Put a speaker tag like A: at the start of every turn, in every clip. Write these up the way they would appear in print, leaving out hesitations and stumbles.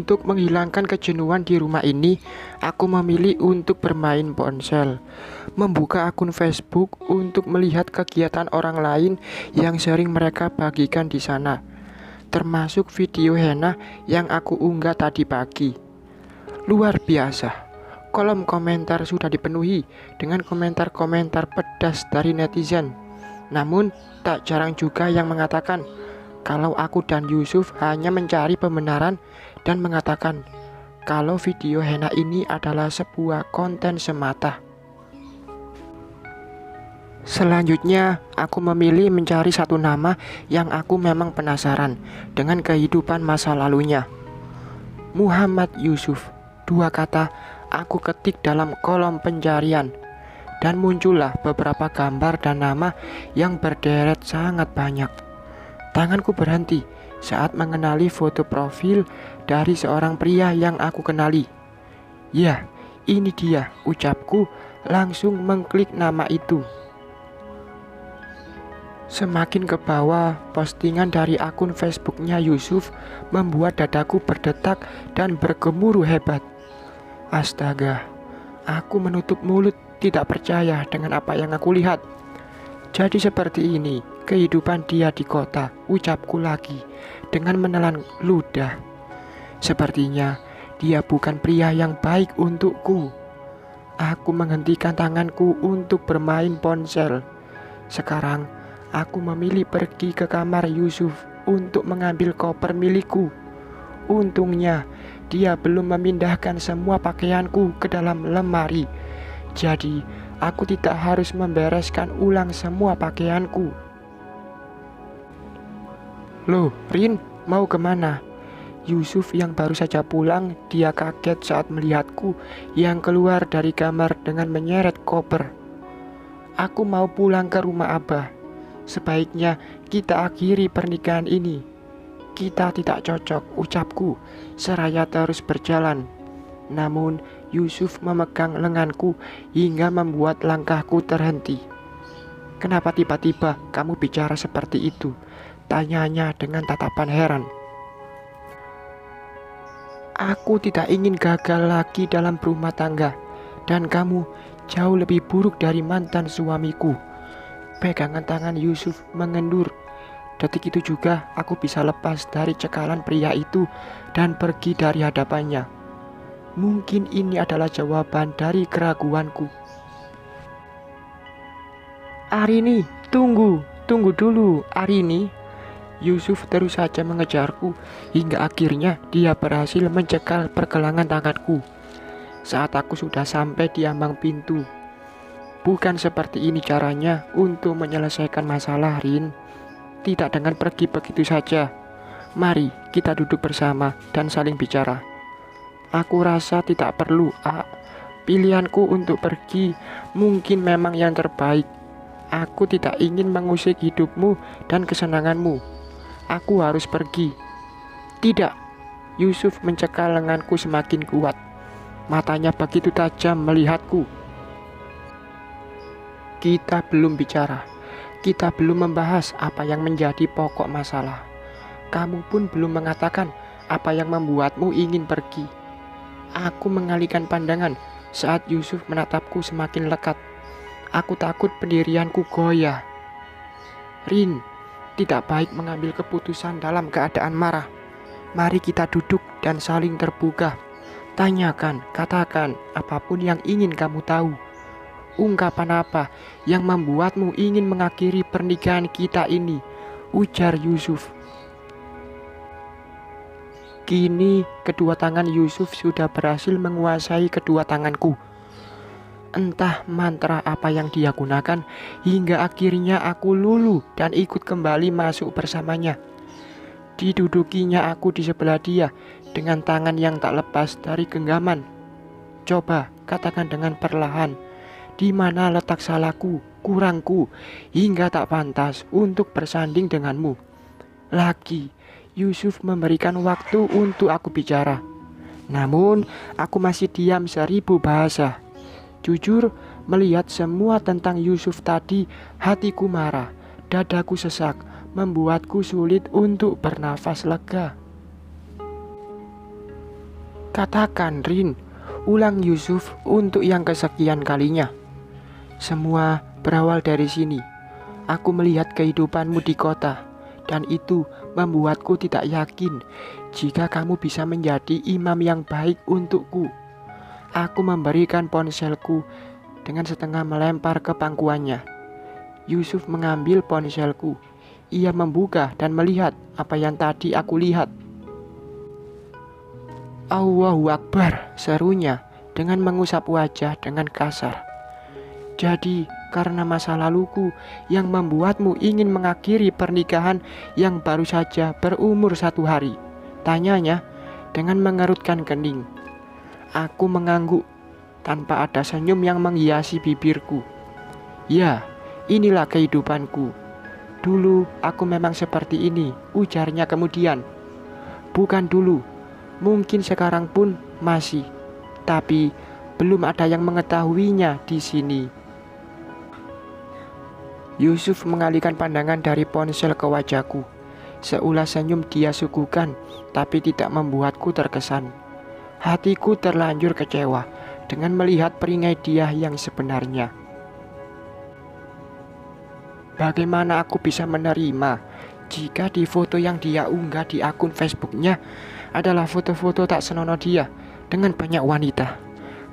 A: Untuk menghilangkan kejenuhan di rumah ini, aku memilih untuk bermain ponsel, membuka akun Facebook untuk melihat kegiatan orang lain yang sering mereka bagikan di sana, termasuk video henna yang aku unggah tadi pagi. Luar biasa, kolom komentar sudah dipenuhi dengan komentar-komentar pedas dari netizen. Namun, tak jarang juga yang mengatakan kalau aku dan Yusuf hanya mencari pembenaran dan mengatakan kalau video henna ini adalah sebuah konten semata. Selanjutnya, aku memilih mencari satu nama yang aku memang penasaran dengan kehidupan masa lalunya. Muhammad Yusuf, dua kata aku ketik dalam kolom pencarian, dan muncullah beberapa gambar dan nama yang berderet sangat banyak. Tanganku berhenti saat mengenali foto profil dari seorang pria yang aku kenali. Ya, ini dia, ucapku, langsung mengklik nama itu. Semakin ke bawah, postingan dari akun Facebooknya Yusuf membuat dadaku berdetak dan bergemuruh hebat. Astaga, aku menutup mulut tidak percaya dengan apa yang aku lihat. Jadi seperti ini kehidupan dia di kota, ucapku lagi dengan menelan ludah. Sepertinya dia bukan pria yang baik untukku. Aku menghentikan tanganku untuk bermain ponsel. Sekarang aku memilih pergi ke kamar Yusuf untuk mengambil koper milikku. Untungnya dia belum memindahkan semua pakaianku ke dalam lemari. Jadi aku tidak harus membereskan ulang semua pakaianku. Loh, Rin, mau kemana? Yusuf yang baru saja pulang, dia kaget saat melihatku yang keluar dari kamar dengan menyeret koper. Aku mau pulang ke rumah Abah. Sebaiknya kita akhiri pernikahan ini. Kita tidak cocok, ucapku, seraya terus berjalan. Namun Yusuf memegang lenganku hingga membuat langkahku terhenti. Kenapa tiba-tiba kamu bicara seperti itu? Tanyanya dengan tatapan heran. Aku tidak ingin gagal lagi dalam berumah tangga, dan kamu jauh lebih buruk dari mantan suamiku. Pegangan tangan Yusuf mengendur. Detik itu juga aku bisa lepas dari cekalan pria itu dan pergi dari hadapannya. Mungkin ini adalah jawaban dari keraguanku. Arini, tunggu dulu, Arini. Yusuf terus saja mengejarku hingga akhirnya dia berhasil mencekal pergelangan tanganku. Saat aku sudah sampai di ambang pintu. Bukan seperti ini caranya untuk menyelesaikan masalah, Rin. Tidak dengan pergi begitu saja. Mari kita duduk bersama dan saling bicara. Aku rasa tidak perlu, Pilihanku untuk pergi mungkin memang yang terbaik. Aku tidak ingin mengusik hidupmu dan kesenanganmu. Aku harus pergi. Tidak. Yusuf mencekal lenganku semakin kuat. Matanya begitu tajam melihatku. Kita belum bicara. Kita belum membahas apa yang menjadi pokok masalah. Kamu pun belum mengatakan apa yang membuatmu ingin pergi. Aku mengalihkan pandangan saat Yusuf menatapku semakin lekat. Aku takut pendirianku goyah. Rin, tidak baik mengambil keputusan dalam keadaan marah. Mari kita duduk dan saling terbuka. Tanyakan, katakan apapun yang ingin kamu tahu. Ungkapan apa yang membuatmu ingin mengakhiri pernikahan kita ini? Ujar Yusuf. Kini kedua tangan Yusuf sudah berhasil menguasai kedua tanganku. Entah mantra apa yang dia gunakan hingga akhirnya aku luluh dan ikut kembali masuk bersamanya. Didudukinya aku di sebelah dia dengan tangan yang tak lepas dari genggaman. Coba katakan dengan perlahan, di mana letak salahku, kurangku, hingga tak pantas untuk bersanding denganmu. Lagi Yusuf memberikan waktu untuk aku bicara. Namun aku masih diam 1000 bahasa. Jujur, melihat semua tentang Yusuf tadi, hatiku marah, dadaku sesak, membuatku sulit untuk bernafas lega. Katakan, Rin, ulang Yusuf untuk yang kesekian kalinya. Semua berawal dari sini. Aku melihat kehidupanmu di kota, dan itu membuatku tidak yakin jika kamu bisa menjadi imam yang baik untukku. Aku memberikan ponselku dengan setengah melempar ke pangkuannya. Yusuf mengambil ponselku. Ia membuka dan melihat apa yang tadi aku lihat. Allahu Akbar, serunya dengan mengusap wajah dengan kasar. Jadi, karena masa laluku yang membuatmu ingin mengakhiri pernikahan yang baru saja berumur 1 hari? Tanyanya dengan mengerutkan kening. Aku mengangguk tanpa ada senyum yang menghiasi bibirku. Ya, inilah kehidupanku. Dulu aku memang seperti ini, ujarnya kemudian. Bukan dulu, mungkin sekarang pun masih, tapi belum ada yang mengetahuinya di sini. Yusuf mengalihkan pandangan dari ponsel ke wajahku. Seulas senyum dia suguhkan, tapi tidak membuatku terkesan. Hatiku terlanjur kecewa dengan melihat peringai dia yang sebenarnya. Bagaimana aku bisa menerima jika di foto yang dia unggah di akun Facebooknya adalah foto-foto tak senonoh dia dengan banyak wanita?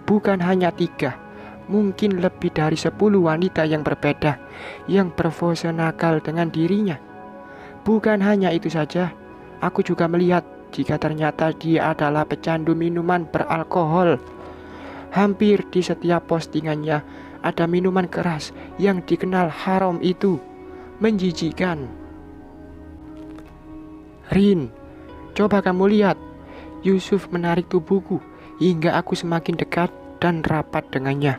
A: Bukan hanya 3, mungkin lebih dari 10 wanita yang berbeda yang berpose nakal dengan dirinya. Bukan hanya itu saja, aku juga melihat jika ternyata dia adalah pecandu minuman beralkohol. Hampir di setiap postingannya ada minuman keras yang dikenal haram itu. Menjijikkan. Rin, coba kamu lihat. Yusuf menarik tubuhku hingga aku semakin dekat dan rapat dengannya.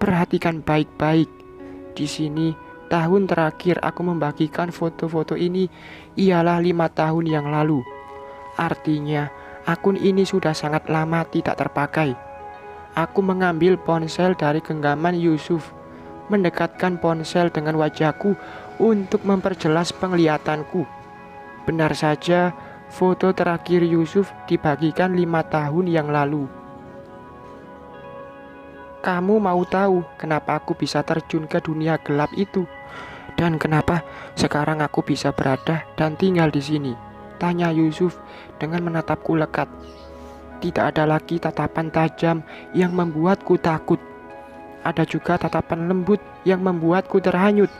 A: Perhatikan baik-baik. Di sini, tahun terakhir aku membagikan foto-foto ini ialah 5 tahun yang lalu. Artinya, akun ini sudah sangat lama tidak terpakai. Aku mengambil ponsel dari genggaman Yusuf, mendekatkan ponsel dengan wajahku untuk memperjelas penglihatanku. Benar saja, foto terakhir Yusuf dibagikan 5 tahun yang lalu. Kamu mau tahu kenapa aku bisa terjun ke dunia gelap itu? Dan kenapa sekarang aku bisa berada dan tinggal di sini? Tanya Yusuf dengan menatapku lekat. Tidak ada lagi tatapan tajam yang membuatku takut. Ada juga tatapan lembut yang membuatku terhanyut.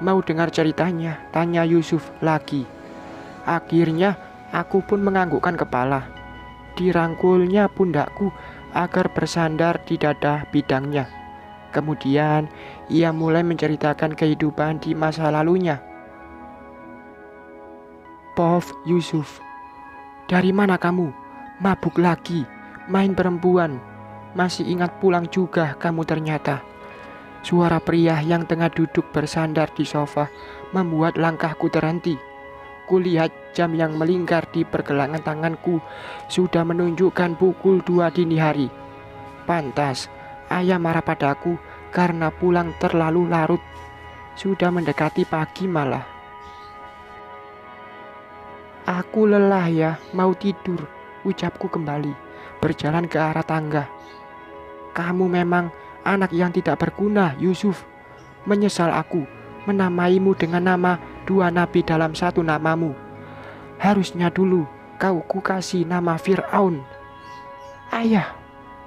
A: Mau dengar ceritanya? Tanya Yusuf lagi. Akhirnya aku pun menganggukkan kepala. Dirangkulnya pundakku agar bersandar di dada bidangnya. Kemudian ia mulai menceritakan kehidupan di masa lalunya. Pov Yusuf, dari mana kamu? Mabuk lagi, main perempuan. Masih ingat pulang juga kamu ternyata. Suara pria yang tengah duduk bersandar di sofa membuat langkahku terhenti. Kulihat jam yang melingkar di pergelangan tanganku sudah menunjukkan pukul 2 dini hari. Pantas, ayah marah padaku karena pulang terlalu larut. Sudah mendekati pagi malah. Aku lelah ya, mau tidur, ucapku kembali, berjalan ke arah tangga. Kamu memang anak yang tidak berguna, Yusuf. Menyesal aku menamaimu dengan nama 2 nabi dalam 1 namamu. Harusnya dulu kau kukasih nama Fir'aun. Ayah,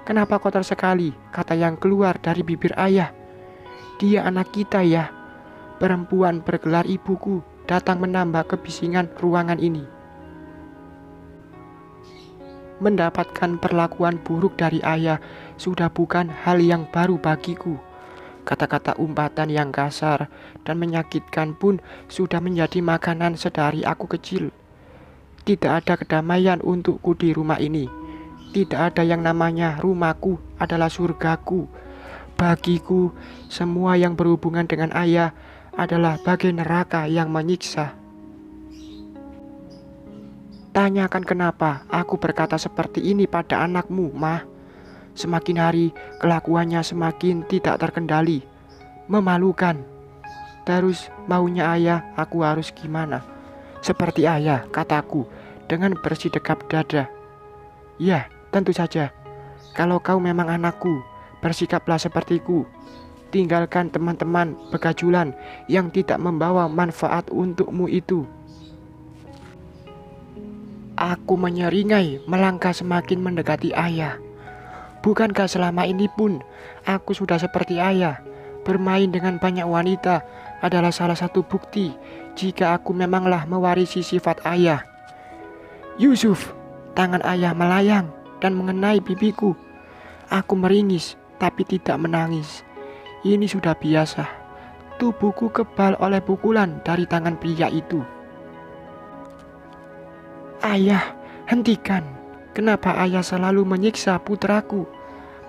A: kenapa kotor sekali? Kata yang keluar dari bibir ayah. Dia anak kita ya. Perempuan bergelar ibuku datang menambah kebisingan ruangan ini. Mendapatkan perlakuan buruk dari ayah sudah bukan hal yang baru bagiku. Kata-kata umpatan yang kasar dan menyakitkan pun sudah menjadi makanan sedari aku kecil. Tidak ada kedamaian untukku di rumah ini. Tidak ada yang namanya rumahku adalah surgaku. Bagiku, semua yang berhubungan dengan ayah adalah bagai neraka yang menyiksa. Tanyakan kenapa aku berkata seperti ini pada anakmu, Mah. Semakin hari kelakuannya semakin tidak terkendali, memalukan. Terus maunya ayah aku harus gimana? Seperti ayah, kataku dengan bersih dekap dada. Ya, tentu saja. Kalau kau memang anakku, bersikaplah sepertiku. Tinggalkan teman-teman begajulan yang tidak membawa manfaat untukmu itu. Aku menyeringai melangkah semakin mendekati ayah. Bukankah selama ini pun aku sudah seperti ayah? Bermain dengan banyak wanita adalah salah satu bukti jika aku memanglah mewarisi sifat ayah. Yusuf, tangan ayah melayang dan mengenai pipiku. Aku meringis tapi tidak menangis. Ini sudah biasa. Tubuhku kebal oleh pukulan dari tangan pria itu. Ayah, hentikan. Kenapa ayah selalu menyiksa putraku?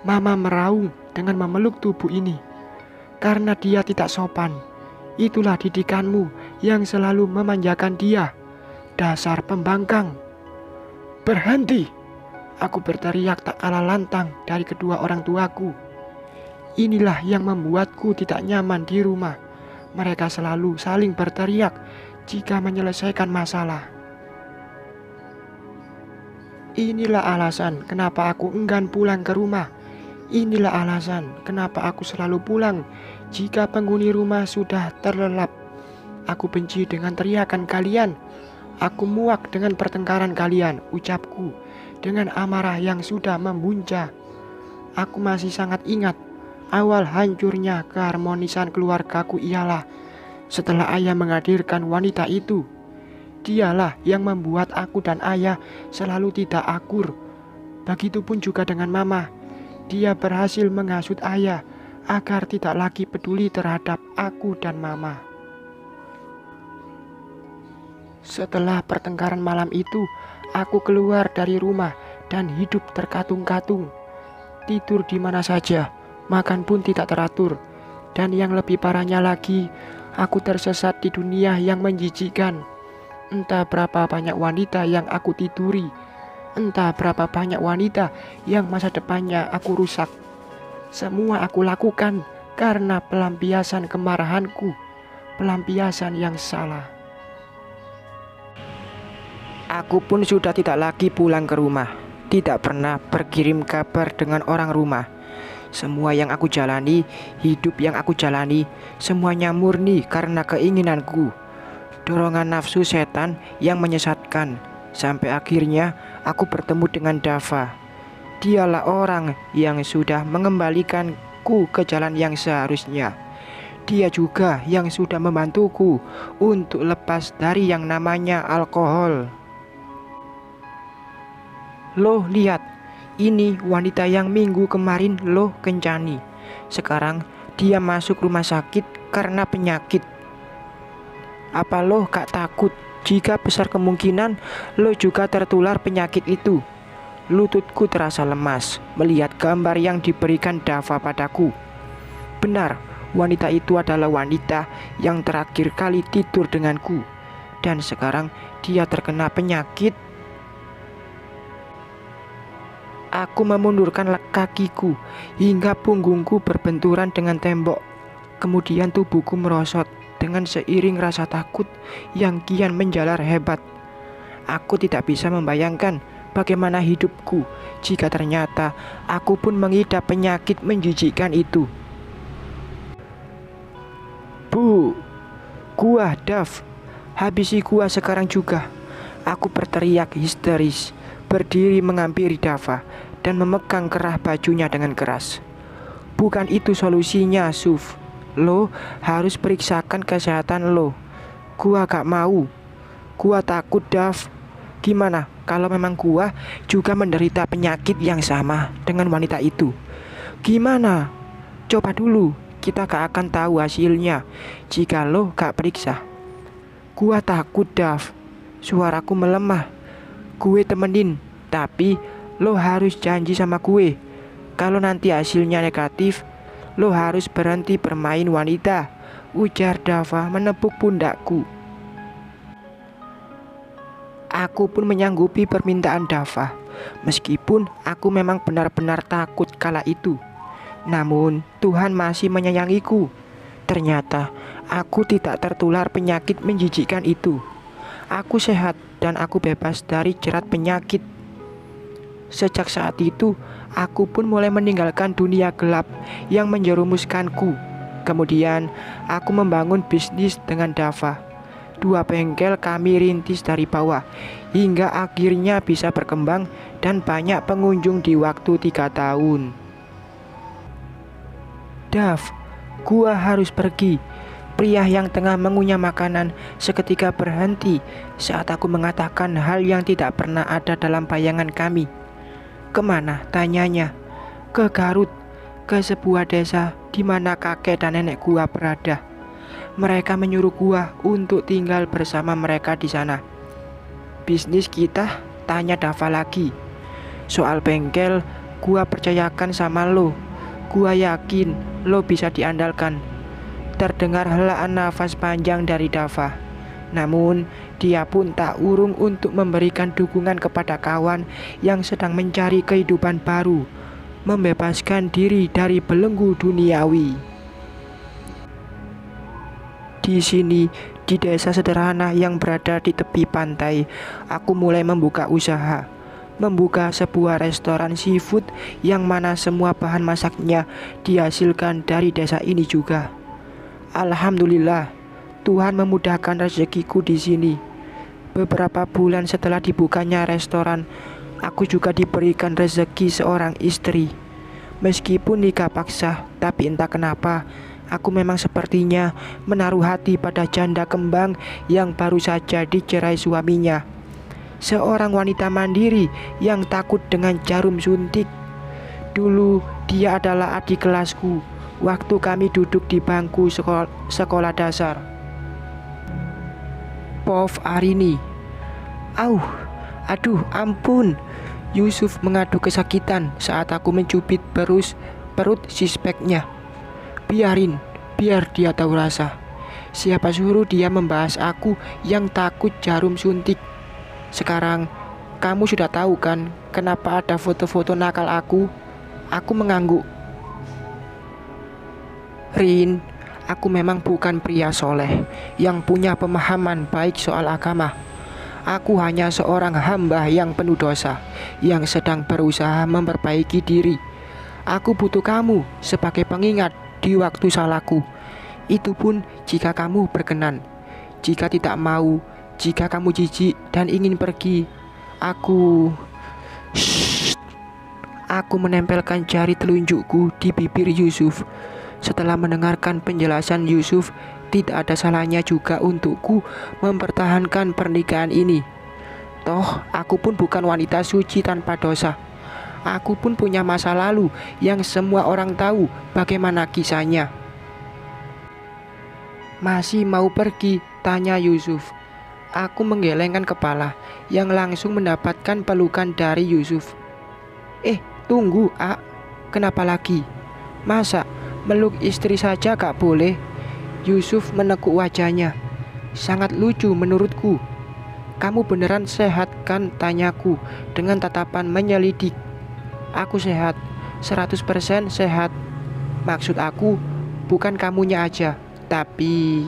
A: Mama meraung dengan memeluk tubuh ini. Karena dia tidak sopan. Itulah didikanmu yang selalu memanjakan dia. Dasar pembangkang. Berhenti! Aku berteriak tak kalah lantang dari kedua orang tuaku. Inilah yang membuatku tidak nyaman di rumah. Mereka selalu saling berteriak jika menyelesaikan masalah. Inilah alasan kenapa aku enggan pulang ke rumah. Inilah alasan kenapa aku selalu pulang jika penghuni rumah sudah terlelap. Aku benci dengan teriakan kalian. Aku muak dengan pertengkaran kalian, ucapku dengan amarah yang sudah membuncah. Aku masih sangat ingat awal hancurnya keharmonisan keluargaku ialah setelah ayah menghadirkan wanita itu. Dialah yang membuat aku dan ayah selalu tidak akur. Begitupun juga dengan mama. Dia berhasil menghasut ayah agar tidak lagi peduli terhadap aku dan mama. Setelah pertengkaran malam itu, aku keluar dari rumah dan hidup terkatung-katung. Tidur di mana saja, makan pun tidak teratur. Dan yang lebih parahnya lagi, aku tersesat di dunia yang menjijikkan. Entah berapa banyak wanita yang aku tiduri. Entah berapa banyak wanita yang masa depannya aku rusak. Semua aku lakukan karena pelampiasan kemarahanku. Pelampiasan yang salah. Aku pun sudah tidak lagi pulang ke rumah. Tidak pernah berkirim kabar dengan orang rumah. Semua yang aku jalani, hidup yang aku jalani, semuanya murni karena keinginanku. Dorongan nafsu setan yang menyesatkan. Sampai akhirnya aku bertemu dengan Dava. Dialah orang yang sudah mengembalikanku ke jalan yang seharusnya. Dia juga yang sudah membantuku untuk lepas dari yang namanya alkohol. Loh, lihat, ini wanita yang minggu kemarin lo kencani. Sekarang dia masuk rumah sakit karena penyakit. Apa lo gak takut jika besar kemungkinan lo juga tertular penyakit itu? Lututku terasa lemas melihat gambar yang diberikan Dava padaku. Benar, wanita itu adalah wanita yang terakhir kali tidur denganku. Dan sekarang dia terkena penyakit. Aku memundurkan kakiku hingga punggungku berbenturan dengan tembok. Kemudian tubuhku merosot dengan seiring rasa takut yang kian menjalar hebat. Aku tidak bisa membayangkan bagaimana hidupku jika ternyata aku pun mengidap penyakit menjijikkan itu. Bu, gua Dav, habisi gua sekarang juga. Aku berteriak histeris, berdiri menghampiri Dava dan memegang kerah bajunya dengan keras. Bukan itu solusinya, Suf. Lo harus periksakan kesehatan lo. Gua gak mau. Gua takut, Dav. Gimana kalau memang gua juga menderita penyakit yang sama dengan wanita itu? Gimana? Coba dulu, kita gak akan tahu hasilnya jika lo gak periksa. Gua takut, Dav. Suaraku melemah. Gue temenin, tapi lo harus janji sama gue. Kalau nanti hasilnya negatif, lo harus berhenti bermain wanita, ujar Dava menepuk pundakku. Aku pun menyanggupi permintaan Dava, meskipun aku memang benar-benar takut kala itu. Namun Tuhan masih menyayangiku. Ternyata aku tidak tertular penyakit menjijikkan itu. Aku sehat dan aku bebas dari jerat penyakit. Sejak saat itu, aku pun mulai meninggalkan dunia gelap yang menjerumuskanku. Kemudian, aku membangun bisnis dengan Dava. 2 bengkel kami rintis dari bawah, hingga akhirnya bisa berkembang dan banyak pengunjung di waktu 3 tahun. Dav, gua harus pergi. Pria yang tengah mengunyah makanan seketika berhenti saat aku mengatakan hal yang tidak pernah ada dalam bayangan kami. Kemana? Tanyanya. Ke Garut, ke sebuah desa di mana kakek dan nenek gua berada. Mereka menyuruh gua untuk tinggal bersama mereka di sana. Bisnis kita? Tanya Dava lagi. Soal bengkel, gua percayakan sama lo. Gua yakin lo bisa diandalkan. Terdengar helaan nafas panjang dari Dava. Namun, dia pun tak urung untuk memberikan dukungan kepada kawan yang sedang mencari kehidupan baru, membebaskan diri dari belenggu duniawi. Di sini, di desa sederhana yang berada di tepi pantai, aku mulai membuka usaha. Membuka sebuah restoran seafood yang mana semua bahan masaknya dihasilkan dari desa ini juga. Alhamdulillah, Tuhan memudahkan rezekiku di sini. Beberapa bulan setelah dibukanya restoran, aku juga diberikan rezeki seorang istri. Meskipun nikah paksa, tapi entah kenapa, aku memang sepertinya menaruh hati pada janda kembang yang baru saja dicerai suaminya. Seorang wanita mandiri yang takut dengan jarum suntik. Dulu dia adalah adik kelasku waktu kami duduk di bangku sekolah dasar. Pov Arini. Aduh, ampun. Yusuf mengadu kesakitan saat aku mencubit perut suspeknya. Biar dia tahu rasa. Siapa suruh dia membahas aku yang takut jarum suntik. Sekarang, kamu sudah tahu kan kenapa ada foto-foto nakal aku? Aku mengangguk. Rin, aku memang bukan pria soleh yang punya pemahaman baik soal agama. Aku hanya seorang hamba yang penuh dosa, yang sedang berusaha memperbaiki diri. Aku butuh kamu sebagai pengingat di waktu salahku. Itu pun jika kamu berkenan. Jika tidak mau, jika kamu jijik dan ingin pergi, aku menempelkan jari telunjukku di bibir Yusuf. Setelah mendengarkan penjelasan Yusuf, tidak ada salahnya juga untukku mempertahankan pernikahan ini. Toh, aku pun bukan wanita suci tanpa dosa. Aku pun punya masa lalu yang semua orang tahu bagaimana kisahnya. Masih mau pergi? Tanya Yusuf. Aku menggelengkan kepala yang langsung mendapatkan pelukan dari Yusuf. Tunggu, kenapa lagi? Masa meluk istri saja gak boleh? Yusuf menekuk wajahnya. Sangat lucu menurutku. Kamu beneran sehat kan? Tanyaku dengan tatapan menyelidik. Aku sehat, 100% sehat. Maksud aku bukan kamunya aja, tapi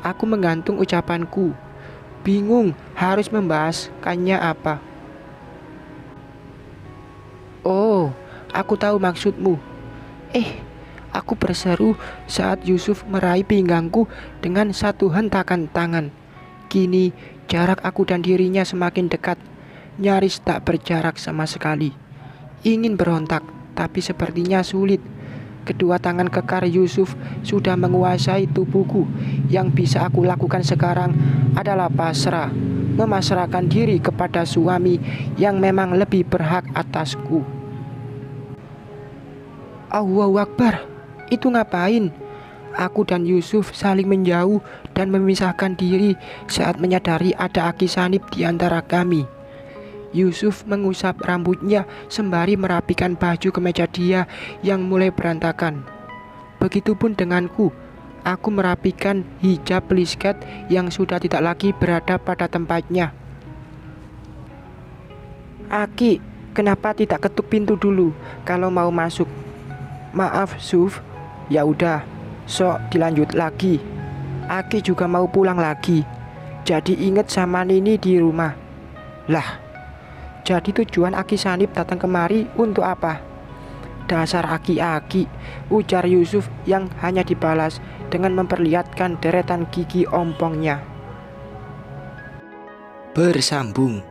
A: aku menggantung ucapanku. Bingung harus membahaskannya apa. Oh, aku tahu maksudmu. Aku berseru saat Yusuf meraih pinggangku dengan satu hentakan tangan. Kini jarak aku dan dirinya semakin dekat, nyaris tak berjarak sama sekali. Ingin berontak, tapi sepertinya sulit. Kedua tangan kekar Yusuf sudah menguasai tubuhku. Yang bisa aku lakukan sekarang adalah pasrah, memasrahkan diri kepada suami yang memang lebih berhak atasku. Allahu Akbar. Itu ngapain? Aku dan Yusuf saling menjauh dan memisahkan diri saat menyadari ada aki sanib di antara kami. Yusuf mengusap rambutnya sembari merapikan baju kemeja dia yang mulai berantakan. Begitupun denganku. Aku merapikan hijab plisket yang sudah tidak lagi berada pada tempatnya. Aki, kenapa tidak ketuk pintu dulu kalau mau masuk? Maaf, Suf. Ya udah, sok dilanjut lagi. Aki juga mau pulang lagi. Jadi inget sama Nini di rumah. Lah, Jadi tujuan Aki Sanip datang kemari untuk apa? Dasar aki-aki, ujar Yusuf yang hanya dibalas dengan memperlihatkan deretan gigi ompongnya.
B: Bersambung.